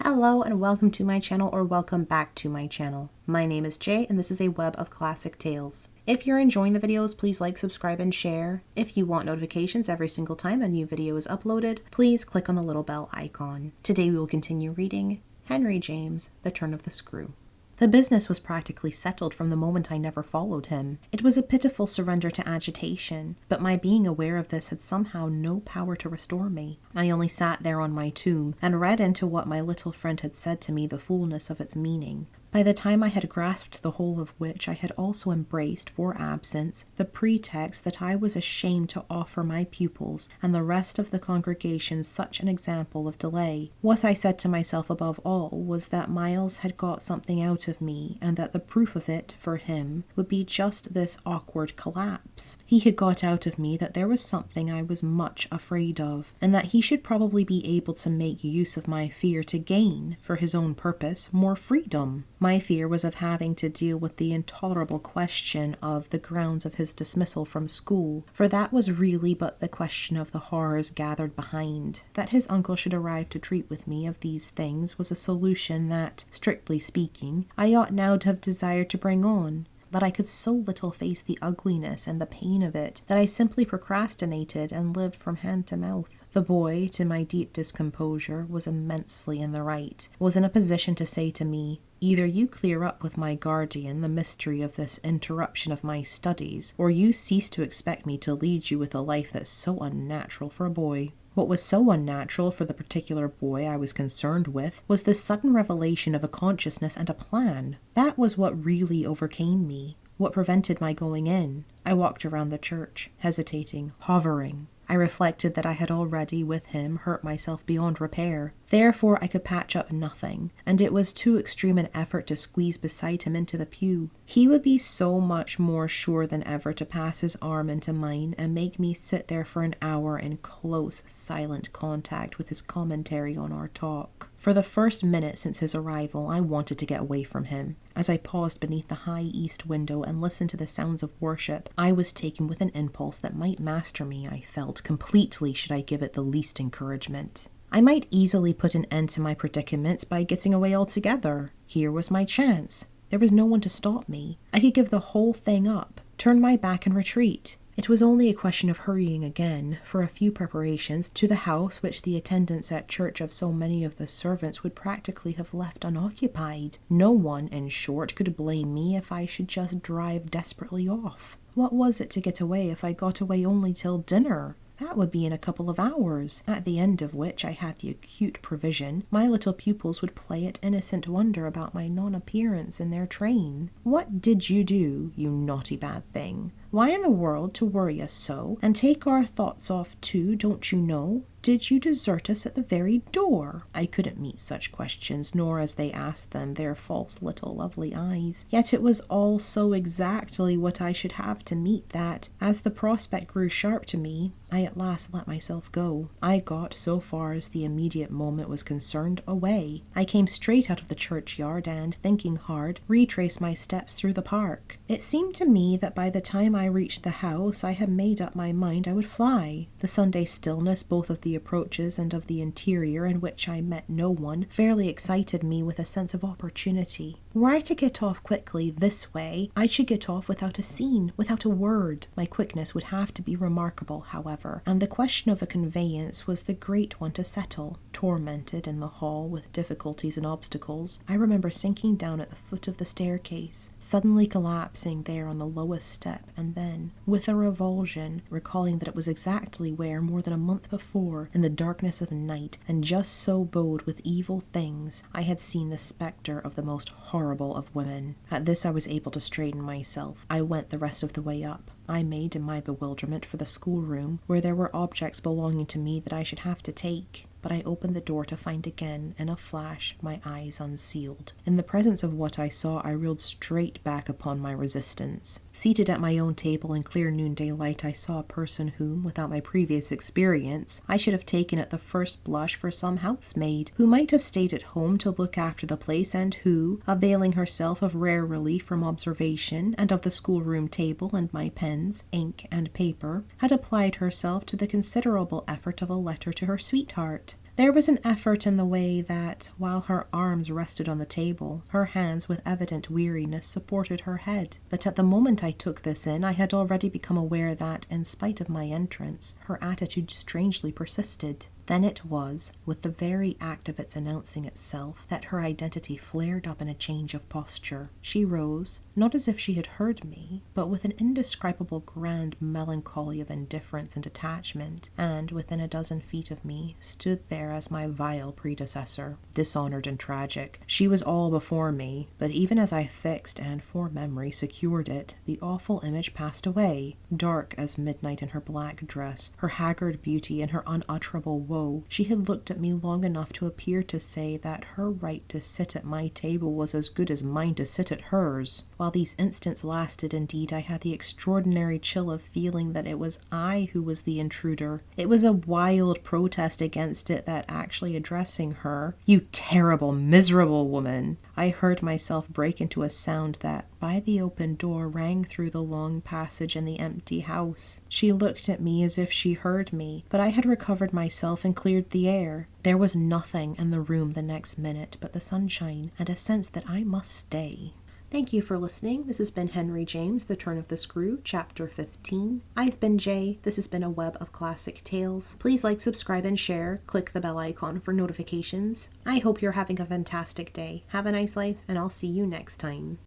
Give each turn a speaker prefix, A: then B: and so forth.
A: Hello and welcome to my channel, or welcome back to my channel. My name is Jay and this is a web of classic tales. If you're enjoying the videos, please like, subscribe, and share. If you want notifications every single time a new video is uploaded, please click on the little bell icon. Today we will continue reading Henry James, The Turn of the Screw. The business was practically settled from the moment I never followed him. It was a pitiful surrender to agitation, but my being aware of this had somehow no power to restore me. I only sat there on my tomb and read into what my little friend had said to me the fullness of its meaning. By the time I had grasped the whole of which, I had also embraced, for absence, the pretext that I was ashamed to offer my pupils and the rest of the congregation such an example of delay. What I said to myself above all was that Miles had got something out of me, and that the proof of it, for him, would be just this awkward collapse. He had got out of me that there was something I was much afraid of, and that he should probably be able to make use of my fear to gain, for his own purpose, more freedom. My fear was of having to deal with the intolerable question of the grounds of his dismissal from school, for that was really but the question of the horrors gathered behind. That his uncle should arrive to treat with me of these things was a solution that, strictly speaking, I ought now to have desired to bring on. But I could so little face the ugliness and the pain of it that I simply procrastinated and lived from hand to mouth. The boy, to my deep discomposure, was immensely in the right, was in a position to say to me, "Either you clear up with my guardian the mystery of this interruption of my studies, or you cease to expect me to lead you with a life that's so unnatural for a boy." What was so unnatural for the particular boy I was concerned with was the sudden revelation of a consciousness and a plan. That was what really overcame me, what prevented my going in. I walked around the church, hesitating, hovering. I reflected that I had already, with him, hurt myself beyond repair. Therefore I could patch up nothing, and it was too extreme an effort to squeeze beside him into the pew. He would be so much more sure than ever to pass his arm into mine and make me sit there for an hour in close, silent contact with his commentary on our talk. For the first minute since his arrival, I wanted to get away from him. As I paused beneath the high east window and listened to the sounds of worship, I was taken with an impulse that might master me, I felt, completely should I give it the least encouragement. I might easily put an end to my predicament by getting away altogether. Here was my chance. There was no one to stop me. I could give the whole thing up, turn my back and retreat. It was only a question of hurrying again, for a few preparations, to the house which the attendance at church of so many of the servants would practically have left unoccupied. No one, in short, could blame me if I should just drive desperately off. What was it to get away if I got away only till dinner? That would be in a couple of hours, at the end of which I had the acute prevision my little pupils would play at innocent wonder about my non-appearance in their train. What did you do, you naughty bad thing? Why in the world to worry us so, and take our thoughts off too, don't you know? Did you desert us at the very door? I couldn't meet such questions, nor as they asked them their false little lovely eyes. Yet it was all so exactly what I should have to meet that, as the prospect grew sharp to me, I at last let myself go. I got, so far as the immediate moment was concerned, away. I came straight out of the churchyard and, thinking hard, retraced my steps through the park. It seemed to me that by the time I reached the house, I had made up my mind I would fly. The Sunday stillness, both of the approaches and of the interior, in which I met no one, fairly excited me with a sense of opportunity. Were I to get off quickly this way, I should get off without a scene, without a word. My quickness would have to be remarkable, however, and the question of a conveyance was the great one to settle. Tormented in the hall with difficulties and obstacles, I remember sinking down at the foot of the staircase, suddenly collapsing there on the lowest step, and then, with a revulsion, recalling that it was exactly where, more than a month before, in the darkness of night, and just so bowed with evil things, I had seen the spectre of the most horrible of women. At this I was able to straighten myself. I went the rest of the way up. I made, in my bewilderment, for the schoolroom, where there were objects belonging to me that I should have to take. But I opened the door to find again, in a flash, my eyes unsealed. In the presence of what I saw, I reeled straight back upon my resistance. Seated at my own table in clear noonday light, I saw a person whom, without my previous experience, I should have taken at the first blush for some housemaid, who might have stayed at home to look after the place, and who, availing herself of rare relief from observation, and of the schoolroom table and my pens, ink, and paper, had applied herself to the considerable effort of a letter to her sweetheart. There was an effort in the way that, while her arms rested on the table, her hands with evident weariness supported her head. But at the moment I took this in, I had already become aware that, in spite of my entrance, her attitude strangely persisted. Then it was, with the very act of its announcing itself, that her identity flared up in a change of posture. She rose, not as if she had heard me, but with an indescribable grand melancholy of indifference and detachment, and, within a dozen feet of me, stood there as my vile predecessor, dishonored and tragic. She was all before me, but even as I fixed and, for memory, secured it, the awful image passed away, dark as midnight in her black dress, her haggard beauty and her unutterable woe. She had looked at me long enough to appear to say that her right to sit at my table was as good as mine to sit at hers. While these instants lasted, indeed, I had the extraordinary chill of feeling that it was I who was the intruder. It was a wild protest against it that, actually addressing her, "You terrible, miserable woman," I heard myself break into a sound that, by the open door, rang through the long passage and the empty house. She looked at me as if she heard me, but I had recovered myself and cleared the air. There was nothing in the room the next minute but the sunshine and a sense that I must stay. Thank you for listening. This has been Henry James, The Turn of the Screw, Chapter 15. I've been Jay. This has been a web of classic tales. Please like, subscribe, and share. Click the bell icon for notifications. I hope you're having a fantastic day. Have a nice life, and I'll see you next time.